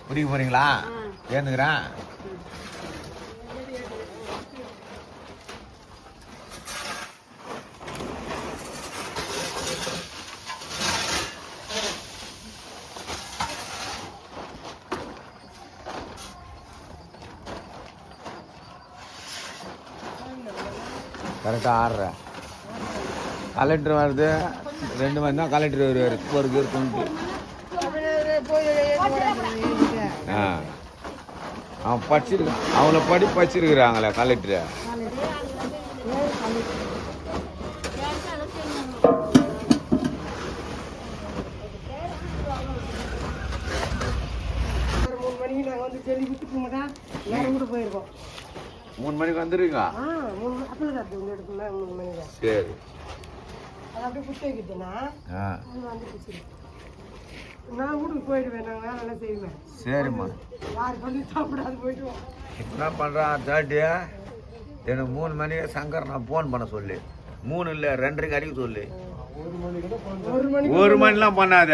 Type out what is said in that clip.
குடிக்க போறீங்களா? ஏந்துக்கிறேன். கரெக்டாக ஆடுறேன். கலெக்டர் வருது 2 மணி தான் கலெக்டர் வருவார். ஒரு பேர் கொண்டு அவன் படிச்சிருக்கான். அவங்கள படிச்சிருக்கிறாங்களே கலெக்டரு. போயிருக்கோம். 3 மணிக்கு வந்துருங்க. சரி. அப்படியே புட்டு வைக்கிட்டேன்னா நான் வீட்டுக்கு போயிடுவேன். நான் வேலை எல்லாம் செய்வேன். சரிம்மா. யார் சொல்லி சாப்பிடாது போயிடுவோம். என்ன பண்ணுறான் தேட்டியா? எனக்கு 3 மணிக்கு சங்கர் நான் ஃபோன் பண்ண சொல்லி 3 இல்லை 2:30 அடிக்க சொல்லி 1 மணிலாம் பண்ணாத.